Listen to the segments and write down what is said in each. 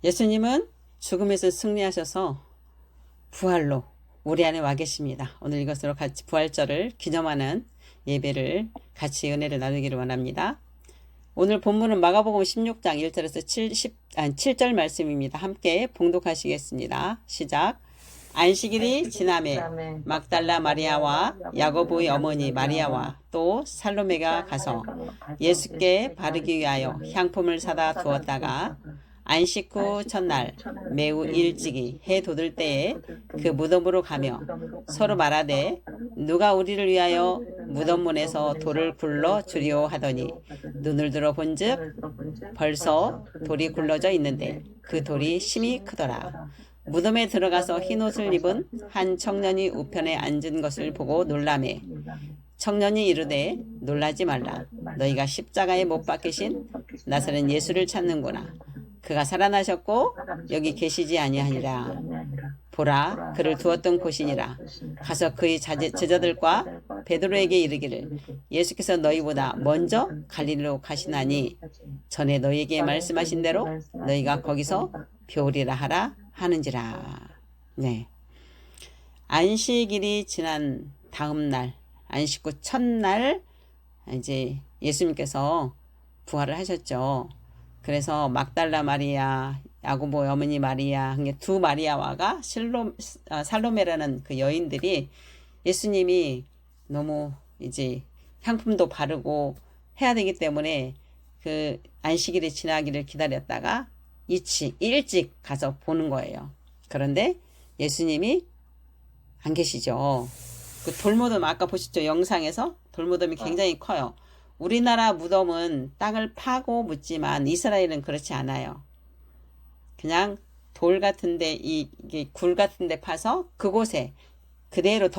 예수님은 죽음에서 승리하셔서 부활로 우리 안에 와 계십니다. 오늘 이것으로 같이 부활절을 기념하는 예배를 같이 은혜를 나누기를 원합니다. 오늘 본문은 마가복음 16장 1절에서 7절 말씀입니다. 함께 봉독하시겠습니다. 시작. 안식일이 지남에 막달라 마리아와 야고보의 어머니 마리아와 또 살로메가 가서 예수께 바르기 위하여 향품을 사다 두었다가 안식 후 첫날 매우 일찍이 해 돋을 때에 그 무덤으로 가며 서로 말하되 누가 우리를 위하여 무덤문에서 돌을 굴러 주리오 하더니 눈을 들어 본즉 벌써 돌이 굴러져 있는데 그 돌이 심히 크더라. 무덤에 들어가서 흰옷을 입은 한 청년이 우편에 앉은 것을 보고 놀라매 청년이 이르되 놀라지 말라. 너희가 십자가에 못 박히신 나사렛 예수를 찾는구나. 그가 살아나셨고 여기 계시지 아니하니라. 보라, 그를 두었던 곳이니라. 가서 그의 제자들과 베드로에게 이르기를 예수께서 너희보다 먼저 갈릴리로 가시나니 전에 너희에게 말씀하신 대로 너희가 거기서 벼으리라 하라 하는지라. 네. 안식일이 지난 다음 날, 안식 후 첫날 이제 예수님께서 부활을 하셨죠. 그래서 막달라 마리아, 야고보 어머니 마리아, 두 마리아와가 살로메라는 그 여인들이 예수님이 너무 이제 향품도 바르고 해야 되기 때문에 그 안식일이 지나기를 기다렸다가 일찍 가서 보는 거예요. 그런데 예수님이 안 계시죠. 그 돌무덤 아까 보셨죠? 영상에서 돌무덤이 굉장히 커요. 우리나라 무덤은 땅을 파고 묻지만 이스라엘은 그렇지 않아요. 그냥 돌 같은데 이게 굴 같은데 파서 그곳에 그대로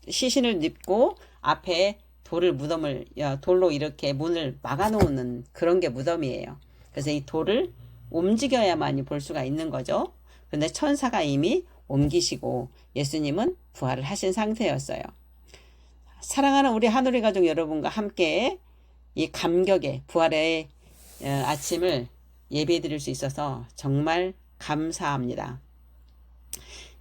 시신을 눕고 앞에 무덤을 돌로 이렇게 문을 막아놓는 그런 게 무덤이에요. 그래서 이 돌을 움직여야만이 볼 수가 있는 거죠. 근데 천사가 이미 옮기시고 예수님은 부활을 하신 상태였어요. 사랑하는 우리 하늘의 가족 여러분과 함께 이 감격의 부활의 아침을 예배해 드릴 수 있어서 정말 감사합니다.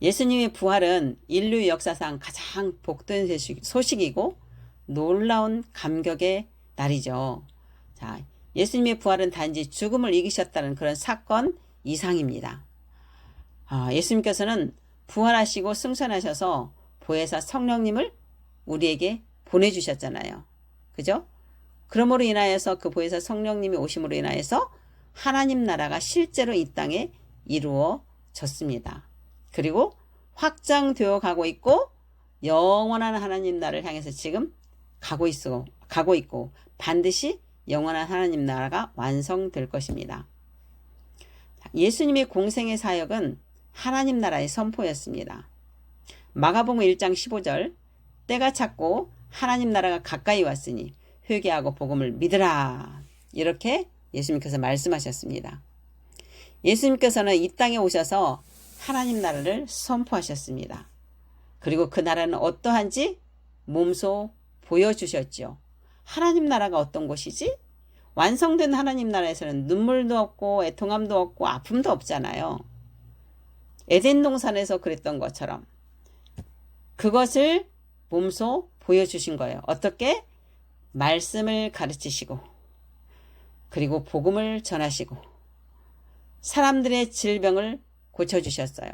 예수님의 부활은 인류 역사상 가장 복된 소식이고 놀라운 감격의 날이죠. 자, 예수님의 부활은 단지 죽음을 이기셨다는 그런 사건 이상입니다. 예수님께서는 부활하시고 승천하셔서 보혜사 성령님을 우리에게 보내주셨잖아요. 그죠? 그러므로 인하여서 그 보혜사 성령님이 오심으로 인하여서 하나님 나라가 실제로 이 땅에 이루어졌습니다. 그리고 확장되어 가고 있고 영원한 하나님 나라를 향해서 지금 가고 있고 반드시 영원한 하나님 나라가 완성될 것입니다. 예수님의 공생의 사역은 하나님 나라의 선포였습니다. 마가복음 1장 15절 때가 찼고 하나님 나라가 가까이 왔으니 회개하고 복음을 믿으라. 이렇게 예수님께서 말씀하셨습니다. 예수님께서는 이 땅에 오셔서 하나님 나라를 선포하셨습니다. 그리고 그 나라는 어떠한지 몸소 보여주셨죠. 하나님 나라가 어떤 곳이지? 완성된 하나님 나라에서는 눈물도 없고 애통함도 없고 아픔도 없잖아요. 에덴 동산에서 그랬던 것처럼 그것을 몸소 보여주신 거예요. 어떻게? 말씀을 가르치시고 그리고 복음을 전하시고 사람들의 질병을 고쳐주셨어요.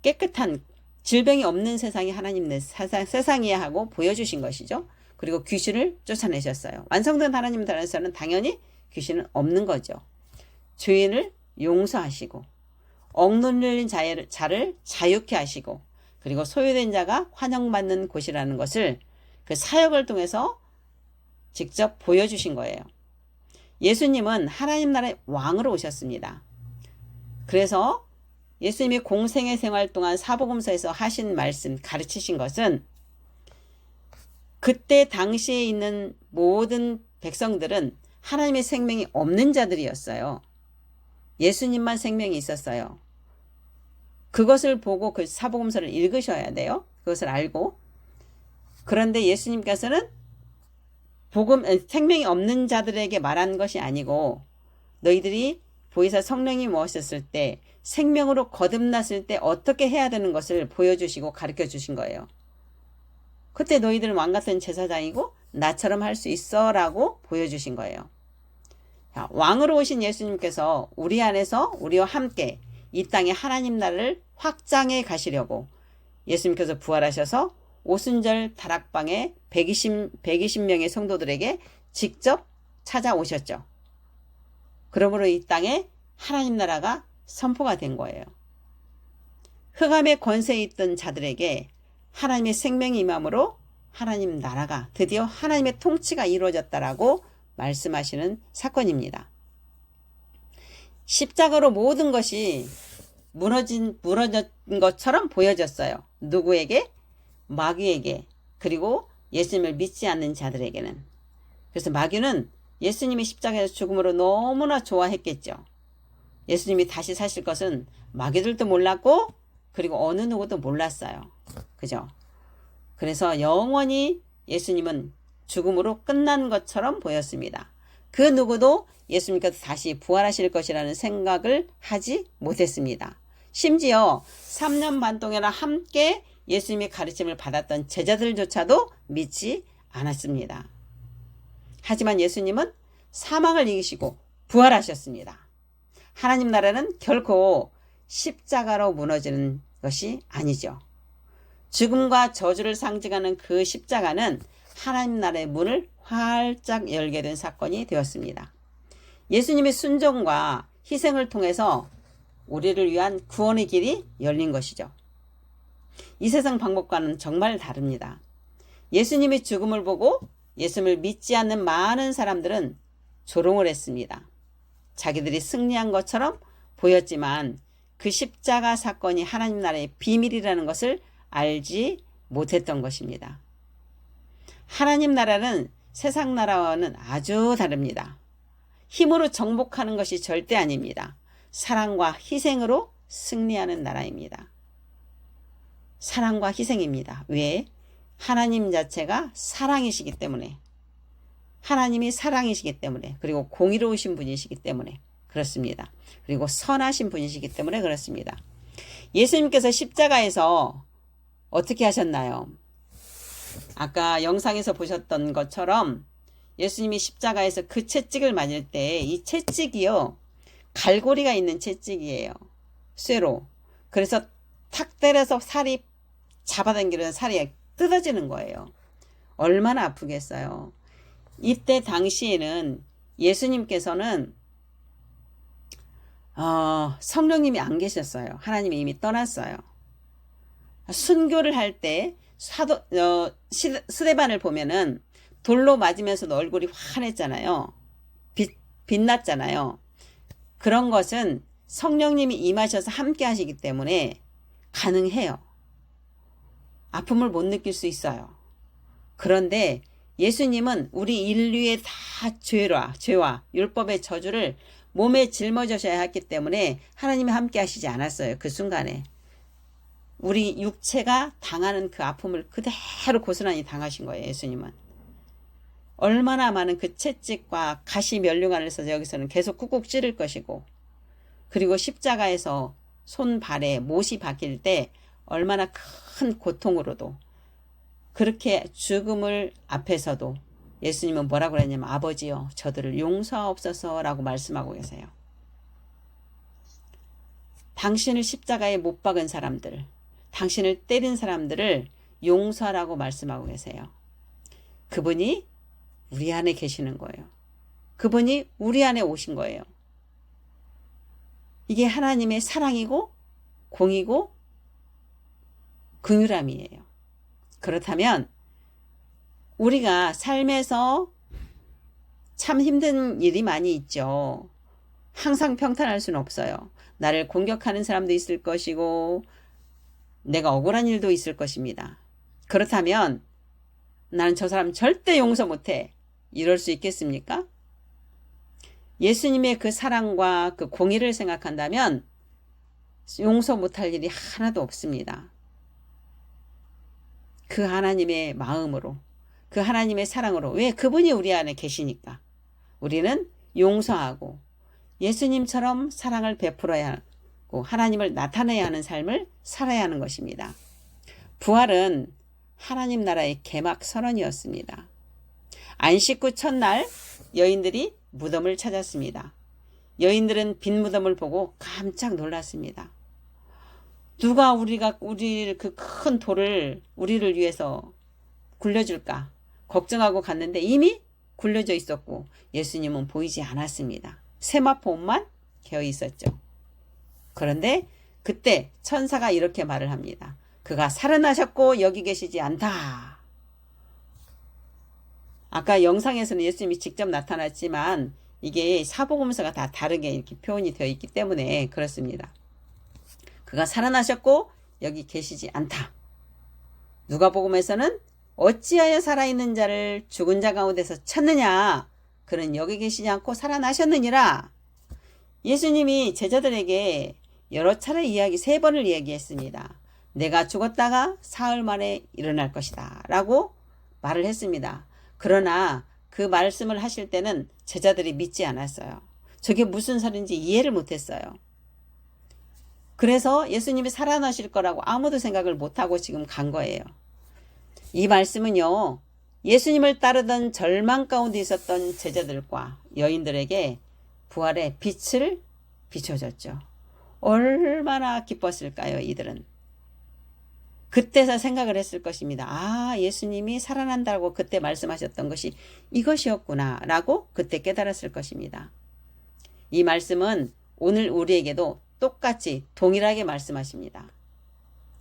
깨끗한 질병이 없는 세상이 하나님 세상이야 하고 보여주신 것이죠. 그리고 귀신을 쫓아내셨어요. 완성된 하나님 나라에서는 당연히 귀신은 없는 거죠. 죄인을 용서하시고 억눌린 자를 자유케 하시고 그리고 소유된 자가 환영받는 곳이라는 것을 그 사역을 통해서 직접 보여주신 거예요. 예수님은 하나님 나라의 왕으로 오셨습니다. 그래서 예수님이 공생의 생활 동안 사복음서에서 하신 말씀, 가르치신 것은 그때 당시에 있는 모든 백성들은 하나님의 생명이 없는 자들이었어요. 예수님만 생명이 있었어요. 그것을 보고 그 사복음서를 읽으셔야 돼요. 그것을 알고. 그런데 예수님께서는 생명이 없는 자들에게 말한 것이 아니고 너희들이 보혜사 성령이 모셨을 때 생명으로 거듭났을 때 어떻게 해야 되는 것을 보여주시고 가르쳐 주신 거예요. 그때 너희들은 왕같은 제사장이고 나처럼 할 수 있어 라고 보여주신 거예요. 자, 왕으로 오신 예수님께서 우리 안에서 우리와 함께 이 땅에 하나님 나라를 확장해 가시려고 예수님께서 부활하셔서 오순절 다락방에 120명의 성도들에게 직접 찾아오셨죠. 그러므로 이 땅에 하나님 나라가 선포가 된 거예요. 흑암의 권세에 있던 자들에게 하나님의 생명이 임함으로 하나님 나라가 드디어 하나님의 통치가 이루어졌다라고 말씀하시는 사건입니다. 십자가로 모든 것이 무너진 것처럼 보여졌어요. 누구에게? 마귀에게, 그리고 예수님을 믿지 않는 자들에게는. 그래서 마귀는 예수님이 십자가에서 죽음으로 너무나 좋아했겠죠. 예수님이 다시 사실 것은 마귀들도 몰랐고 그리고 어느 누구도 몰랐어요. 그죠? 그래서 영원히 예수님은 죽음으로 끝난 것처럼 보였습니다. 그 누구도 예수님께서 다시 부활하실 것이라는 생각을 하지 못했습니다. 심지어 3년 반 동안이나 함께 예수님의 가르침을 받았던 제자들조차도 믿지 않았습니다. 하지만 예수님은 사망을 이기시고 부활하셨습니다. 하나님 나라는 결코 십자가로 무너지는 것이 아니죠. 죽음과 저주를 상징하는 그 십자가는 하나님 나라의 문을 활짝 열게 된 사건이 되었습니다. 예수님의 순종과 희생을 통해서 우리를 위한 구원의 길이 열린 것이죠. 이 세상 방법과는 정말 다릅니다. 예수님의 죽음을 보고 예수님을 믿지 않는 많은 사람들은 조롱을 했습니다. 자기들이 승리한 것처럼 보였지만 그 십자가 사건이 하나님 나라의 비밀이라는 것을 알지 못했던 것입니다. 하나님 나라는 세상 나라와는 아주 다릅니다. 힘으로 정복하는 것이 절대 아닙니다. 사랑과 희생으로 승리하는 나라입니다. 사랑과 희생입니다. 왜? 하나님 자체가 사랑이시기 때문에, 하나님이 사랑이시기 때문에, 그리고 공의로우신 분이시기 때문에 그렇습니다. 그리고 선하신 분이시기 때문에 그렇습니다. 예수님께서 십자가에서 어떻게 하셨나요? 아까 영상에서 보셨던 것처럼 예수님이 십자가에서 그 채찍을 맞을 때 이 채찍이요, 갈고리가 있는 채찍이에요. 쇠로. 그래서 탁 때려서 살이 잡아당기는 살이 뜯어지는 거예요. 얼마나 아프겠어요. 이때 당시에는 예수님께서는 성령님이 안 계셨어요. 하나님이 이미 떠났어요. 순교를 할 때 스데반을 보면은 돌로 맞으면서도 얼굴이 환했잖아요. 빛났잖아요. 그런 것은 성령님이 임하셔서 함께 하시기 때문에 가능해요. 아픔을 못 느낄 수 있어요. 그런데 예수님은 우리 인류의 다 죄와 율법의 저주를 몸에 짊어지셔야 했기 때문에 하나님이 함께 하시지 않았어요. 그 순간에. 우리 육체가 당하는 그 아픔을 그대로 고스란히 당하신 거예요. 예수님은. 얼마나 많은 그 채찍과 가시 면류관에서 여기서는 계속 꾹꾹 찌를 것이고, 그리고 십자가에서 손발에 못이 박힐 때 얼마나 큰 고통으로도, 그렇게 죽음을 앞에서도 예수님은 뭐라고 그랬냐면 아버지여 저들을 용서하옵소서 라고 말씀하고 계세요. 당신을 십자가에 못 박은 사람들, 당신을 때린 사람들을 용서하라고 말씀하고 계세요. 그분이 우리 안에 계시는 거예요. 그분이 우리 안에 오신 거예요. 이게 하나님의 사랑이고 공이고 긍휼함이에요. 그렇다면 우리가 삶에서 참 힘든 일이 많이 있죠. 항상 평탄할 수는 없어요. 나를 공격하는 사람도 있을 것이고 내가 억울한 일도 있을 것입니다. 그렇다면 나는 저 사람 절대 용서 못해. 이럴 수 있겠습니까? 예수님의 그 사랑과 그 공의를 생각한다면 용서 못할 일이 하나도 없습니다. 그 하나님의 마음으로, 그 하나님의 사랑으로, 왜? 그분이 우리 안에 계시니까 우리는 용서하고 예수님처럼 사랑을 베풀어야 하고 하나님을 나타내야 하는 삶을 살아야 하는 것입니다. 부활은 하나님 나라의 개막 선언이었습니다. 안식 후 첫날 여인들이 무덤을 찾았습니다. 여인들은 빈 무덤을 보고 깜짝 놀랐습니다. 누가 우리를 그 큰 돌을 우리를 위해서 굴려줄까 걱정하고 갔는데 이미 굴려져 있었고 예수님은 보이지 않았습니다. 세마포 옷만 개어 있었죠. 그런데 그때 천사가 이렇게 말을 합니다. 그가 살아나셨고 여기 계시지 않다. 아까 영상에서는 예수님이 직접 나타났지만 이게 사복음서가 다 다르게 이렇게 표현이 되어 있기 때문에 그렇습니다. 그가 살아나셨고 여기 계시지 않다. 누가복음에서는 어찌하여 살아있는 자를 죽은 자 가운데서 찾느냐. 그는 여기 계시지 않고 살아나셨느니라. 예수님이 제자들에게 여러 차례 3번을 이야기했습니다. 내가 죽었다가 사흘 만에 일어날 것이다 라고 말을 했습니다. 그러나 그 말씀을 하실 때는 제자들이 믿지 않았어요. 저게 무슨 소리인지 이해를 못했어요. 그래서 예수님이 살아나실 거라고 아무도 생각을 못하고 지금 간 거예요. 이 말씀은요, 예수님을 따르던 절망 가운데 있었던 제자들과 여인들에게 부활의 빛을 비춰줬죠. 얼마나 기뻤을까요, 이들은. 그때서 생각을 했을 것입니다. 아, 예수님이 살아난다고 그때 말씀하셨던 것이 이것이었구나 라고 그때 깨달았을 것입니다. 이 말씀은 오늘 우리에게도 똑같이 동일하게 말씀하십니다.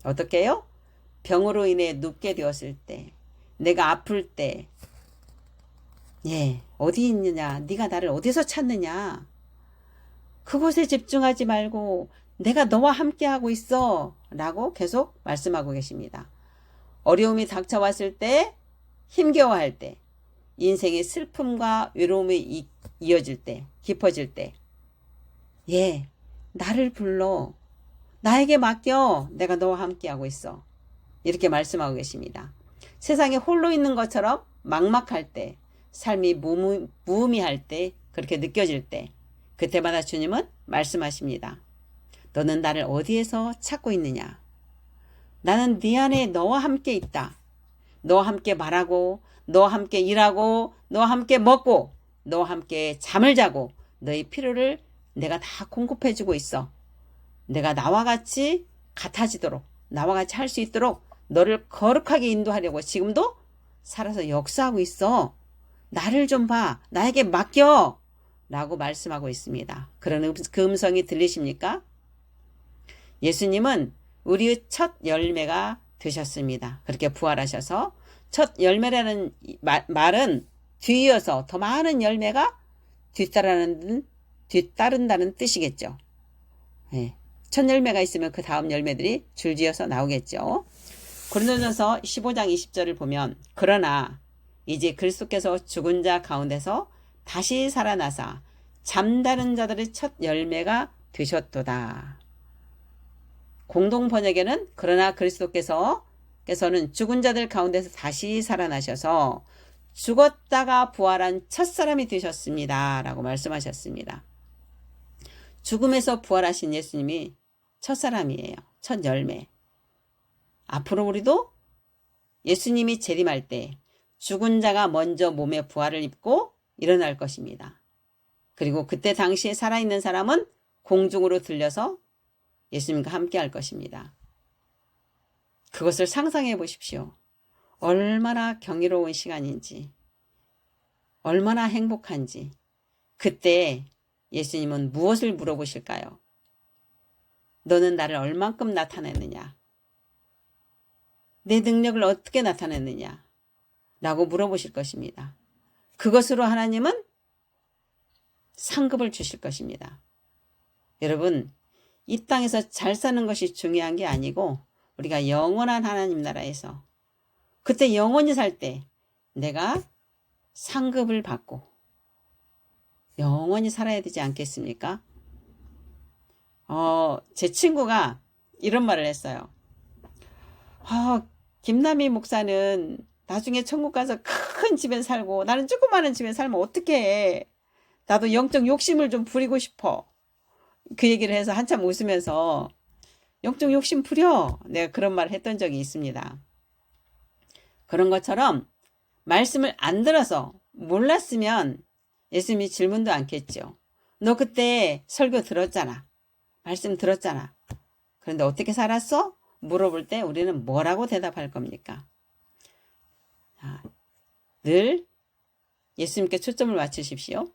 어떻게 해요? 병으로 인해 눕게 되었을 때, 내가 아플 때, 어디 있느냐? 네가 나를 어디서 찾느냐? 그곳에 집중하지 말고 내가 너와 함께하고 있어 라고 계속 말씀하고 계십니다. 어려움이 닥쳐왔을 때, 힘겨워할 때, 인생의 슬픔과 외로움이 이어질 때, 깊어질 때, 나를 불러, 나에게 맡겨, 내가 너와 함께하고 있어. 이렇게 말씀하고 계십니다. 세상에 홀로 있는 것처럼 막막할 때, 삶이 무의미할 때, 그렇게 느껴질 때, 그때마다 주님은 말씀하십니다. 너는 나를 어디에서 찾고 있느냐? 나는 네 안에 너와 함께 있다. 너와 함께 말하고, 너와 함께 일하고, 너와 함께 먹고, 너와 함께 잠을 자고, 너의 필요를 내가 다 공급해주고 있어. 내가 나와 같이 같아지도록, 나와 같이 할 수 있도록 너를 거룩하게 인도하려고 지금도 살아서 역사하고 있어. 나를 좀 봐. 나에게 맡겨. 라고 말씀하고 있습니다. 그런 그 음성이 들리십니까? 예수님은 우리의 첫 열매가 되셨습니다. 그렇게 부활하셔서 첫 열매라는 말은 뒤이어서 더 많은 열매가 뒤따른다는 뜻이겠죠. 첫 열매가 있으면 그 다음 열매들이 줄지어서 나오겠죠. 고린도전서 15장 20절을 보면 그러나 이제 그리스도께서 죽은 자 가운데서 다시 살아나사 잠다른 자들의 첫 열매가 되셨도다. 공동 번역에는 그러나 그리스도께서는 죽은 자들 가운데서 다시 살아나셔서 죽었다가 부활한 첫사람이 되셨습니다. 라고 말씀하셨습니다. 죽음에서 부활하신 예수님이 첫사람이에요. 첫 열매. 앞으로 우리도 예수님이 재림할 때 죽은 자가 먼저 몸에 부활을 입고 일어날 것입니다. 그리고 그때 당시에 살아있는 사람은 공중으로 들려서 예수님과 함께 할 것입니다. 그것을 상상해 보십시오. 얼마나 경이로운 시간인지, 얼마나 행복한지. 그때 예수님은 무엇을 물어보실까요? 너는 나를 얼만큼 나타냈느냐? 내 능력을 어떻게 나타냈느냐? 라고 물어보실 것입니다. 그것으로 하나님은 상급을 주실 것입니다. 여러분, 이 땅에서 잘 사는 것이 중요한 게 아니고 우리가 영원한 하나님 나라에서 그때 영원히 살 때 내가 상급을 받고 영원히 살아야 되지 않겠습니까? 제 친구가 이런 말을 했어요. 김남희 목사는 나중에 천국 가서 큰 집에 살고 나는 조그마한 집에 살면 어떡해. 나도 영적 욕심을 좀 부리고 싶어. 그 얘기를 해서 한참 웃으면서 영적 욕심 부려. 내가 그런 말을 했던 적이 있습니다. 그런 것처럼 말씀을 안 들어서 몰랐으면 예수님이 질문도 않겠죠. 너 그때 설교 들었잖아. 말씀 들었잖아. 그런데 어떻게 살았어? 물어볼 때 우리는 뭐라고 대답할 겁니까? 늘 예수님께 초점을 맞추십시오.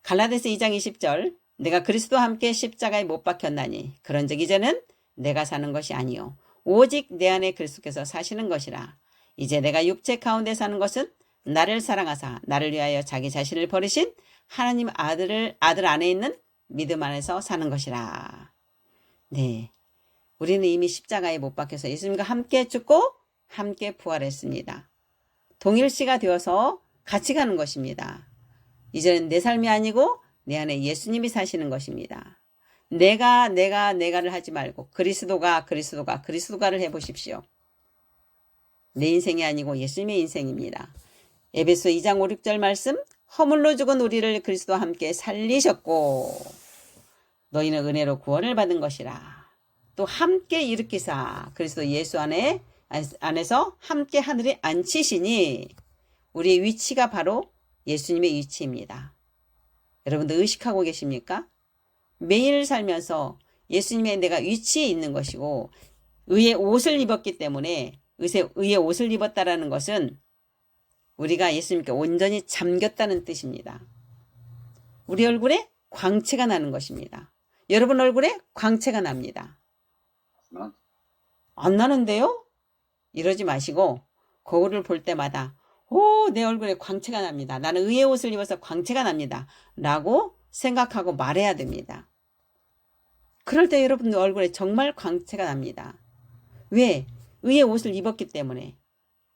갈라디아서 2장 20절 내가 그리스도와 함께 십자가에 못 박혔나니 그런즉 이제는 내가 사는 것이 아니요 오직 내 안에 그리스도께서 사시는 것이라. 이제 내가 육체 가운데 사는 것은 나를 사랑하사 나를 위하여 자기 자신을 버리신 하나님 아들 안에 있는 믿음 안에서 사는 것이라. 네, 우리는 이미 십자가에 못 박혀서 예수님과 함께 죽고 함께 부활했습니다. 동일시가 되어서 같이 가는 것입니다. 이제는 내 삶이 아니고 내 안에 예수님이 사시는 것입니다. 내가를 하지 말고 그리스도가를 해보십시오. 내 인생이 아니고 예수님의 인생입니다. 에베소 2장 5, 6절 말씀 허물로 죽은 우리를 그리스도와 함께 살리셨고 너희는 은혜로 구원을 받은 것이라. 또 함께 일으키사 그리스도 예수 안에서 함께 하늘에 앉히시니 우리의 위치가 바로 예수님의 위치입니다. 여러분들 의식하고 계십니까? 매일 살면서 예수님의 내가 위치에 있는 것이고 의의 옷을 입었기 때문에 의의 옷을 입었다라는 것은 우리가 예수님께 온전히 잠겼다는 뜻입니다. 우리 얼굴에 광채가 나는 것입니다. 여러분 얼굴에 광채가 납니다. 안 나는데요? 이러지 마시고 거울을 볼 때마다 내 얼굴에 광채가 납니다. 나는 의의 옷을 입어서 광채가 납니다. 라고 생각하고 말해야 됩니다. 그럴 때 여러분 얼굴에 정말 광채가 납니다. 왜? 의의 옷을 입었기 때문에.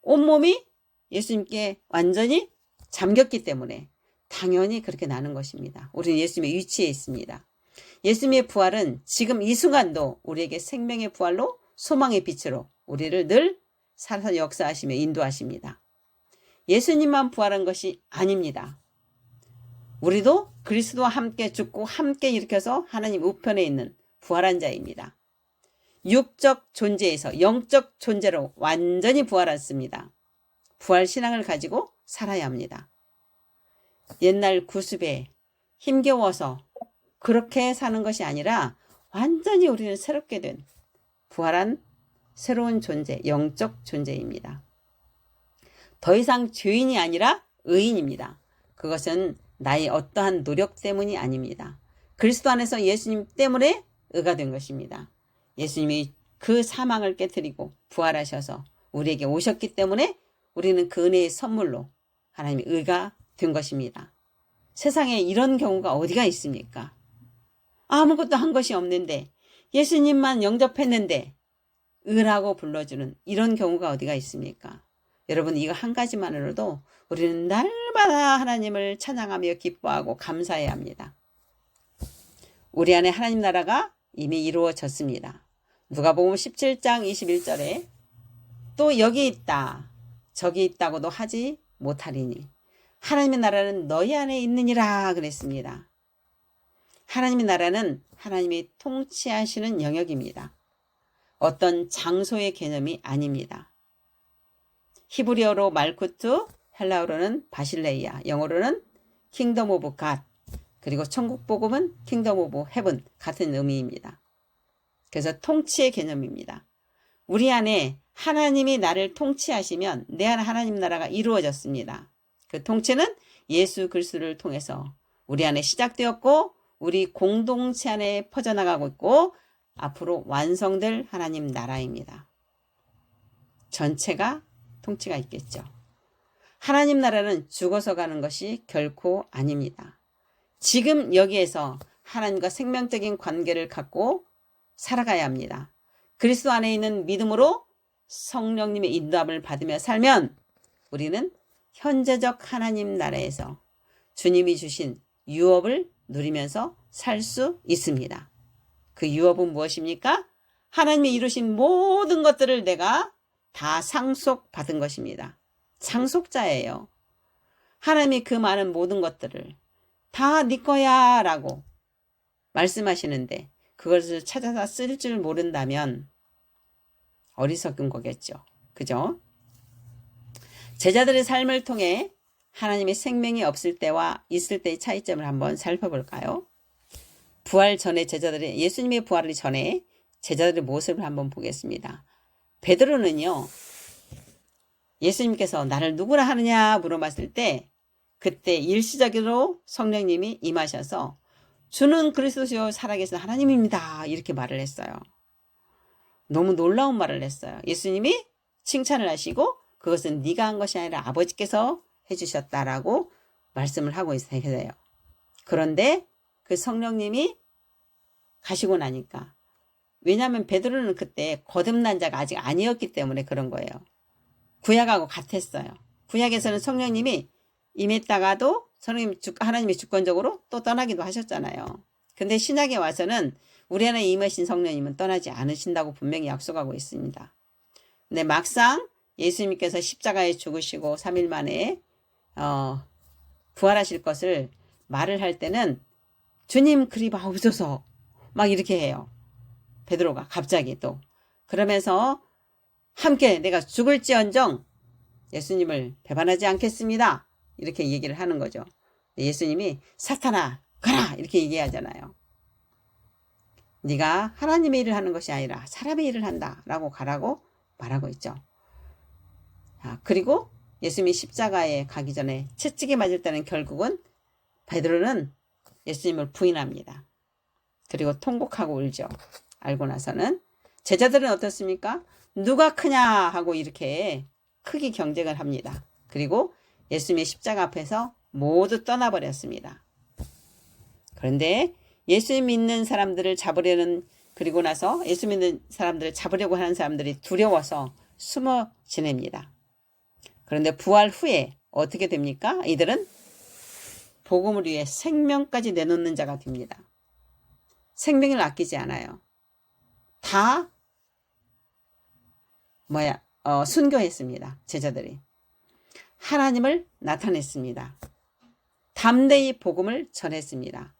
온몸이 예수님께 완전히 잠겼기 때문에 당연히 그렇게 나는 것입니다. 우리는 예수님의 위치에 있습니다. 예수님의 부활은 지금 이 순간도 우리에게 생명의 부활로 소망의 빛으로 우리를 늘 살아서 역사하시며 인도하십니다. 예수님만 부활한 것이 아닙니다. 우리도 그리스도와 함께 죽고 함께 일으켜서 하나님 우편에 있는 부활한 자입니다. 육적 존재에서 영적 존재로 완전히 부활했습니다. 부활 신앙을 가지고 살아야 합니다. 옛날 구습에 힘겨워서 그렇게 사는 것이 아니라 완전히 우리는 새롭게 된 부활한 새로운 존재, 영적 존재입니다. 더 이상 죄인이 아니라 의인입니다. 그것은 나의 어떠한 노력 때문이 아닙니다. 그리스도 안에서 예수님 때문에 의가 된 것입니다. 예수님이 그 사망을 깨뜨리고 부활하셔서 우리에게 오셨기 때문에 우리는 그 은혜의 선물로 하나님의 의가 된 것입니다. 세상에 이런 경우가 어디가 있습니까? 아무것도 한 것이 없는데 예수님만 영접했는데 의라고 불러주는 이런 경우가 어디가 있습니까? 여러분 이거 한 가지만으로도 우리는 날마다 하나님을 찬양하며 기뻐하고 감사해야 합니다. 우리 안에 하나님 나라가 이미 이루어졌습니다. 누가복음 17장 21절에 또 여기 있다 저기 있다고도 하지 못하리니 하나님의 나라는 너희 안에 있느니라 그랬습니다. 하나님의 나라는 하나님이 통치하시는 영역입니다. 어떤 장소의 개념이 아닙니다. 히브리어로 말쿠트, 헬라어로는 바실레이아, 영어로는 킹덤 오브 갓, 그리고 천국 복음은 킹덤 오브 헤븐 같은 의미입니다. 그래서 통치의 개념입니다. 우리 안에 하나님이 나를 통치하시면 내 안에 하나님 나라가 이루어졌습니다. 그 통치는 예수 그리스도를 통해서 우리 안에 시작되었고 우리 공동체 안에 퍼져나가고 있고 앞으로 완성될 하나님 나라입니다. 전체가 통치가 있겠죠. 하나님 나라는 죽어서 가는 것이 결코 아닙니다. 지금 여기에서 하나님과 생명적인 관계를 갖고 살아가야 합니다. 그리스도 안에 있는 믿음으로 성령님의 인도함을 받으며 살면 우리는 현재적 하나님 나라에서 주님이 주신 유업을 누리면서 살 수 있습니다. 그 유업은 무엇입니까? 하나님이 이루신 모든 것들을 내가 다 상속받은 것입니다. 상속자예요. 하나님이 그 많은 모든 것들을 다 네 거야 라고 말씀하시는데 그것을 찾아서 쓸 줄 모른다면 어리석은 거겠죠. 그죠? 제자들의 삶을 통해 하나님의 생명이 없을 때와 있을 때의 차이점을 한번 살펴볼까요? 부활 전에 제자들이 예수님의 부활을 전에 제자들의 모습을 한번 보겠습니다. 베드로는요. 예수님께서 나를 누구라 하느냐 물어봤을 때 그때 일시적으로 성령님이 임하셔서 주는 그리스도시요 살아계신 하나님입니다. 이렇게 말을 했어요. 너무 놀라운 말을 했어요. 예수님이 칭찬을 하시고 그것은 네가 한 것이 아니라 아버지께서 해주셨다라고 말씀을 하고 있어요. 그런데 그 성령님이 가시고 나니까 왜냐하면 베드로는 그때 거듭난 자가 아직 아니었기 때문에 그런 거예요. 구약하고 같았어요. 구약에서는 성령님이 임했다가도 하나님이 주권적으로 또 떠나기도 하셨잖아요. 근데 신약에 와서는 우리 안에 임하신 성령님은 떠나지 않으신다고 분명히 약속하고 있습니다. 근데 막상 예수님께서 십자가에 죽으시고 3일 만에 부활하실 것을 말을 할 때는 주님 그리 봐옵소서 막 이렇게 해요. 베드로가 갑자기 또 그러면서 함께 내가 죽을지언정 예수님을 배반하지 않겠습니다. 이렇게 얘기를 하는 거죠. 예수님이 사탄아 가라 이렇게 얘기하잖아요. 네가 하나님의 일을 하는 것이 아니라 사람의 일을 한다 라고 가라고 말하고 있죠. 그리고 예수님이 십자가에 가기 전에 채찍에 맞을 때는 결국은 베드로는 예수님을 부인합니다. 그리고 통곡하고 울죠. 알고 나서는 제자들은 어떻습니까? 누가 크냐 하고 이렇게 크게 경쟁을 합니다. 그리고 예수님의 십자가 앞에서 모두 떠나버렸습니다. 그런데 예수님 믿는 사람들을 잡으려는 그리고 나서 예수 믿는 사람들을 잡으려고 하는 사람들이 두려워서 숨어 지냅니다. 그런데 부활 후에 어떻게 됩니까? 이들은 복음을 위해 생명까지 내놓는 자가 됩니다. 생명을 아끼지 않아요. 다 순교했습니다. 제자들이. 하나님을 나타냈습니다. 담대히 복음을 전했습니다.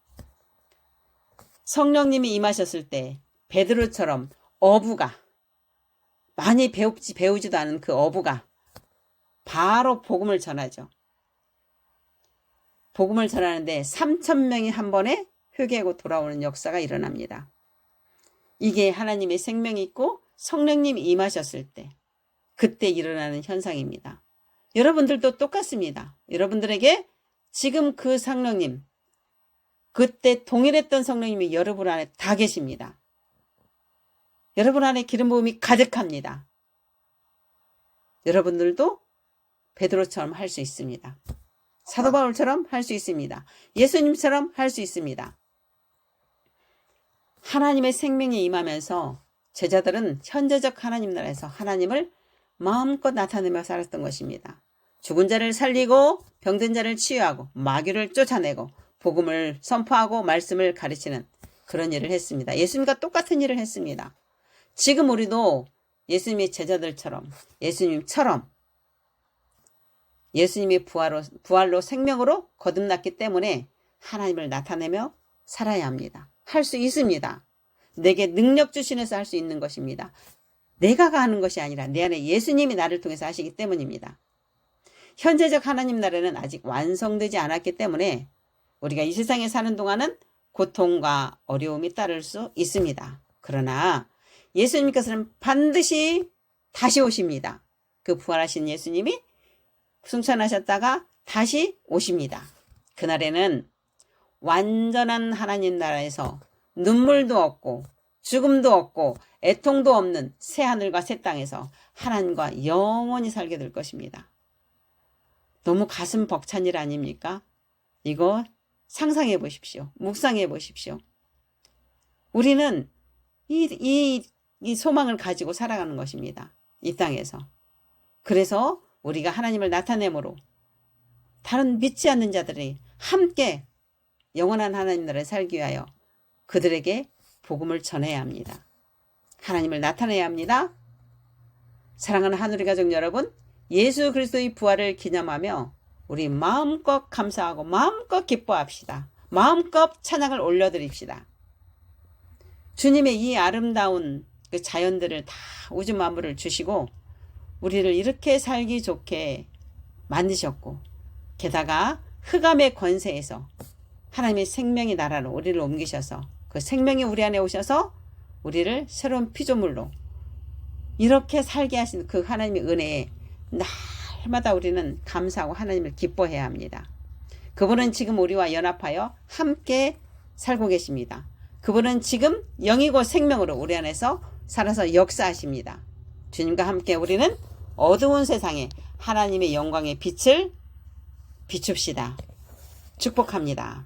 성령님이 임하셨을 때 베드로처럼 어부가 많이 배우지도 않은 그 어부가 바로 복음을 전하죠. 복음을 전하는데 3,000명이 한 번에 회개하고 돌아오는 역사가 일어납니다. 이게 하나님의 생명이 있고 성령님이 임하셨을 때 그때 일어나는 현상입니다. 여러분들도 똑같습니다. 여러분들에게 지금 그 성령님 그때 동일했던 성령님이 여러분 안에 다 계십니다. 여러분 안에 기름 부음이 가득합니다. 여러분들도 베드로처럼 할 수 있습니다. 사도 바울처럼 할 수 있습니다. 예수님처럼 할 수 있습니다. 하나님의 생명이 임하면서 제자들은 현재적 하나님 나라에서 하나님을 마음껏 나타내며 살았던 것입니다. 죽은 자를 살리고 병든 자를 치유하고 마귀를 쫓아내고 복음을 선포하고 말씀을 가르치는 그런 일을 했습니다. 예수님과 똑같은 일을 했습니다. 지금 우리도 예수님의 제자들처럼 예수님처럼 예수님이 부활로 생명으로 거듭났기 때문에 하나님을 나타내며 살아야 합니다. 할 수 있습니다. 내게 능력 주시면서 할 수 있는 것입니다. 내가 하는 것이 아니라 내 안에 예수님이 나를 통해서 하시기 때문입니다. 현재적 하나님 나라는 아직 완성되지 않았기 때문에 우리가 이 세상에 사는 동안은 고통과 어려움이 따를 수 있습니다. 그러나 예수님께서는 반드시 다시 오십니다. 그 부활하신 예수님이 승천하셨다가 다시 오십니다. 그날에는 완전한 하나님 나라에서 눈물도 없고 죽음도 없고 애통도 없는 새 하늘과 새 땅에서 하나님과 영원히 살게 될 것입니다. 너무 가슴 벅찬 일 아닙니까? 이거 상상해 보십시오. 묵상해 보십시오. 우리는 이 소망을 가지고 살아가는 것입니다. 이 땅에서. 그래서 우리가 하나님을 나타내므로 다른 믿지 않는 자들이 함께 영원한 하나님 나라에 살기 위하여 그들에게 복음을 전해야 합니다. 하나님을 나타내야 합니다. 사랑하는 하늘의 가족 여러분, 예수 그리스도의 부활을 기념하며 우리 마음껏 감사하고 마음껏 기뻐합시다. 마음껏 찬양을 올려드립시다. 주님의 이 아름다운 그 자연들을 다 우주 만물을 주시고 우리를 이렇게 살기 좋게 만드셨고 게다가 흑암의 권세에서 하나님의 생명의 나라로 우리를 옮기셔서 그 생명이 우리 안에 오셔서 우리를 새로운 피조물로 이렇게 살게 하신 그 하나님의 은혜에 날마다 우리는 감사하고 하나님을 기뻐해야 합니다. 그분은 지금 우리와 연합하여 함께 살고 계십니다. 그분은 지금 영이고 생명으로 우리 안에서 살아서 역사하십니다. 주님과 함께 우리는 어두운 세상에 하나님의 영광의 빛을 비춥시다. 축복합니다.